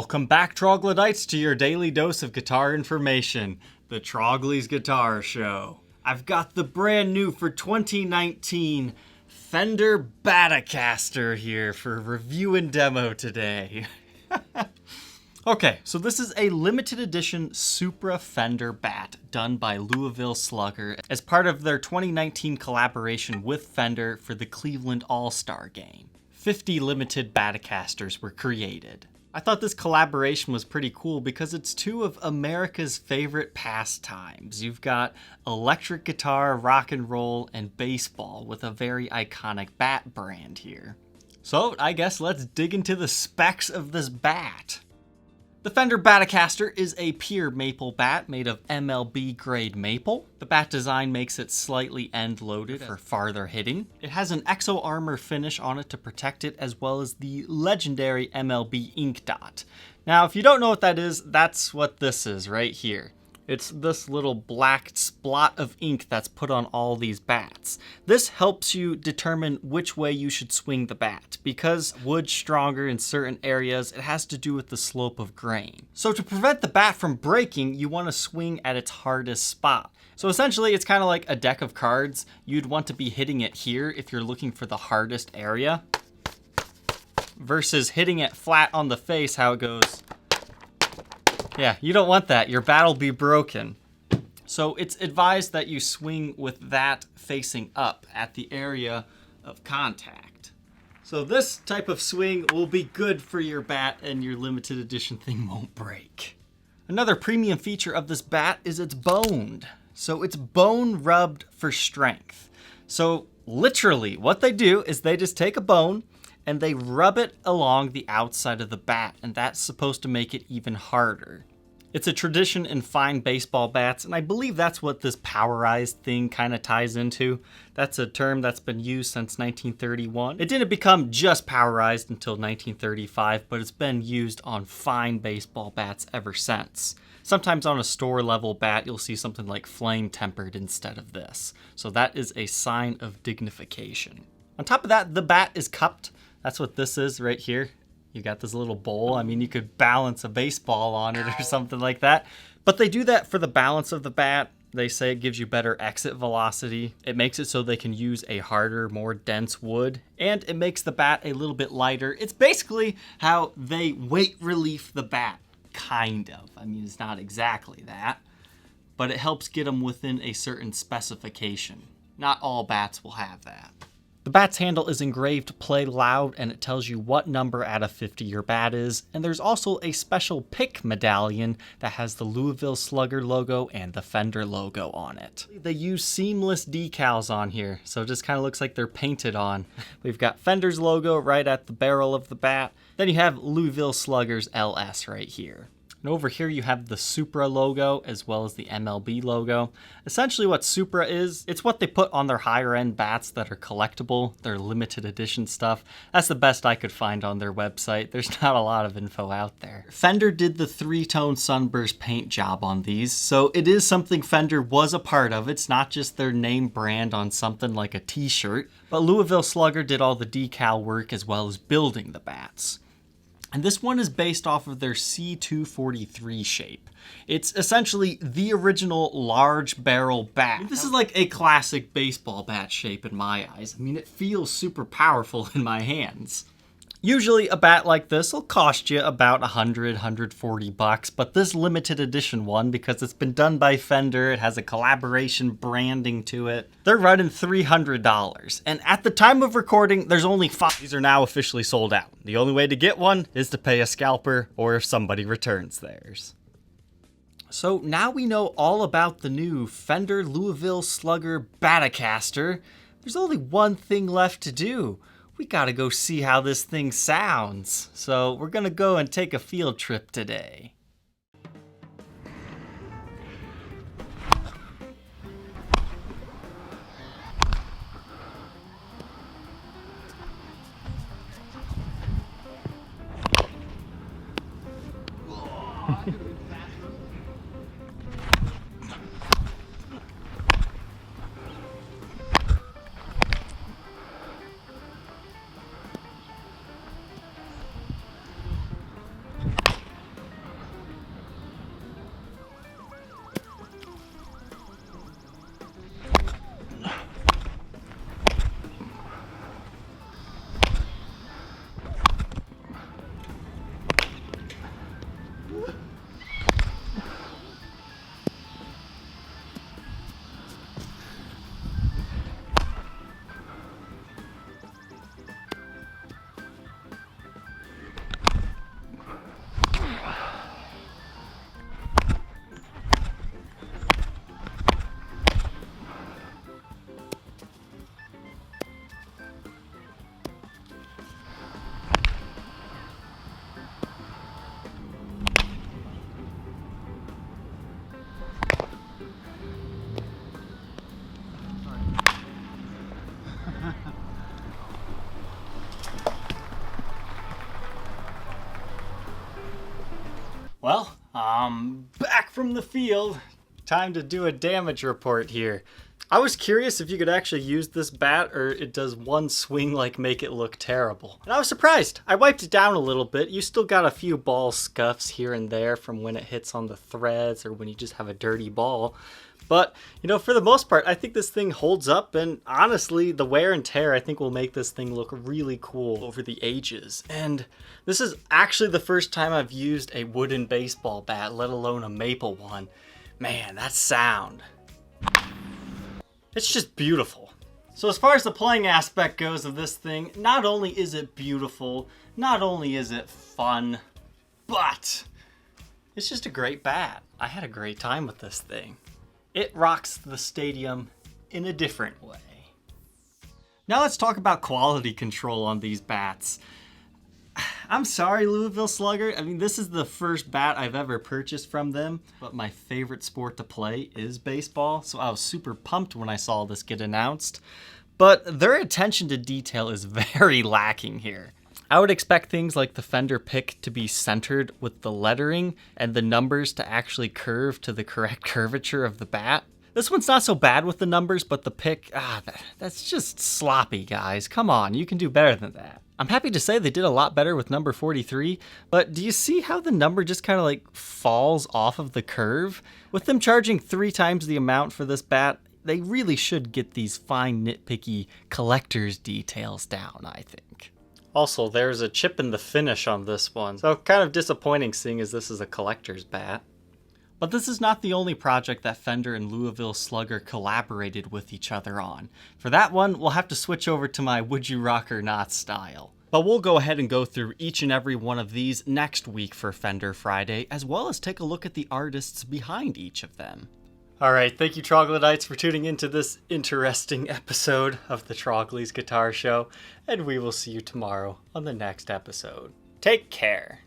Welcome back, troglodytes, to your daily dose of guitar information, the Trogly's Guitar Show. I've got the brand new for 2019 Fender Batocaster here for review and demo today. Okay, so this is a limited edition Supra Fender bat done by Louisville Slugger as part of their 2019 collaboration with Fender for the Cleveland All-Star Game. 50 limited Batocasters were created. I thought this collaboration was pretty cool because it's two of America's favorite pastimes. You've got electric guitar, rock and roll, and baseball with a very iconic bat brand here. So I guess let's dig into the specs of this bat. The Fender Batocaster is a pure maple bat made of MLB grade maple. The bat design makes it slightly end-loaded for farther hitting. It has an exo armor finish on it to protect it, as well as the legendary MLB ink dot. Now, if you don't know what that is, that's what this is right here. It's this little black splot of ink that's put on all these bats. This helps you determine which way you should swing the bat. Because wood's stronger in certain areas, it has to do with the slope of grain. So to prevent the bat from breaking, you want to swing at its hardest spot. So essentially, it's kind of like a deck of cards. You'd want to be hitting it here if you're looking for the hardest area, versus hitting it flat on the face, how it goes. Yeah, you don't want that. Your bat will be broken. So it's advised that you swing with that facing up at the area of contact. So this type of swing will be good for your bat and your limited edition thing won't break. Another premium feature of this bat is it's boned. So it's bone rubbed for strength. So literally what they do is they just take a bone and they rub it along the outside of the bat, and that's supposed to make it even harder. It's a tradition in fine baseball bats, and I believe that's what this powerized thing kind of ties into. That's a term that's been used since 1931. It didn't become just powerized until 1935, but it's been used on fine baseball bats ever since. Sometimes on a store level bat, you'll see something like flame tempered instead of this. So that is a sign of dignification. On top of that, the bat is cupped. That's what this is right here. You got this little bowl. I mean, you could balance a baseball on it or something like that. But they do that for the balance of the bat. They say it gives you better exit velocity. It makes it so they can use a harder, more dense wood. And it makes the bat a little bit lighter. It's basically how they weight relief the bat, kind of. I mean, it's not exactly that. But it helps get them within a certain specification. Not all bats will have that. The bat's handle is engraved play loud, and it tells you what number out of 50 your bat is, and there's also a special pick medallion that has the Louisville Slugger logo and the Fender logo on it. They use seamless decals on here, so it just kind of looks like they're painted on. We've got Fender's logo right at the barrel of the bat, then you have Louisville Slugger's LS right here. And over here you have the Supra logo as well as the MLB logo. Essentially what Supra is, it's what they put on their higher end bats that are collectible, their limited edition stuff. That's the best I could find on their website. There's not a lot of info out there. Fender did the 3-tone sunburst paint job on these, so it is something Fender was a part of. It's not just their name brand on something like a t-shirt, but Louisville Slugger did all the decal work as well as building the bats. And this one is based off of their C243 shape. It's essentially the original large barrel bat. This is like a classic baseball bat shape in my eyes. I mean, it feels super powerful in my hands. Usually a bat like this will cost you about $100, $140, but this limited edition one, because it's been done by Fender, it has a collaboration branding to it, they're running $300. And at the time of recording, there's only 5. These are now officially sold out. The only way to get one is to pay a scalper or if somebody returns theirs. So now we know all about the new Fender Louisville Slugger Batocaster. There's only one thing left to do. We gotta go see how this thing sounds. So we're gonna go and take a field trip today. Well, I'm back from the field. Time to do a damage report here. I was curious if you could actually use this bat or it does one swing like make it look terrible. And I was surprised. I wiped it down a little bit. You still got a few ball scuffs here and there from when it hits on the threads or when you just have a dirty ball. But, you know, for the most part, I think this thing holds up, and honestly, the wear and tear I think will make this thing look really cool over the ages. And this is actually the first time I've used a wooden baseball bat, let alone a maple one. Man, that sound. It's just beautiful. So as far as the playing aspect goes of this thing, not only is it beautiful, not only is it fun, but it's just a great bat. I had a great time with this thing. It rocks the stadium in a different way. Now let's talk about quality control on these bats. I'm sorry, Louisville Slugger. I mean, this is the first bat I've ever purchased from them, but my favorite sport to play is baseball, so I was super pumped when I saw this get announced. But their attention to detail is very lacking here. I would expect things like the Fender pick to be centered with the lettering and the numbers to actually curve to the correct curvature of the bat. This one's not so bad with the numbers, but the pick, that's just sloppy, guys. Come on, you can do better than that. I'm happy to say they did a lot better with number 43, but do you see how the number just kind of like falls off of the curve? With them charging 3 times the amount for this bat, they really should get these fine nitpicky collector's details down, I think. Also, there's a chip in the finish on this one, so kind of disappointing seeing as this is a collector's bat. But this is not the only project that Fender and Louisville Slugger collaborated with each other on. For that one, we'll have to switch over to my would you rock or not style. But we'll go ahead and go through each and every one of these next week for Fender Friday, as well as take a look at the artists behind each of them. Alright, thank you Troglodytes for tuning into this interesting episode of the Trogly's Guitar Show, and we will see you tomorrow on the next episode. Take care!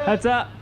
Heads up.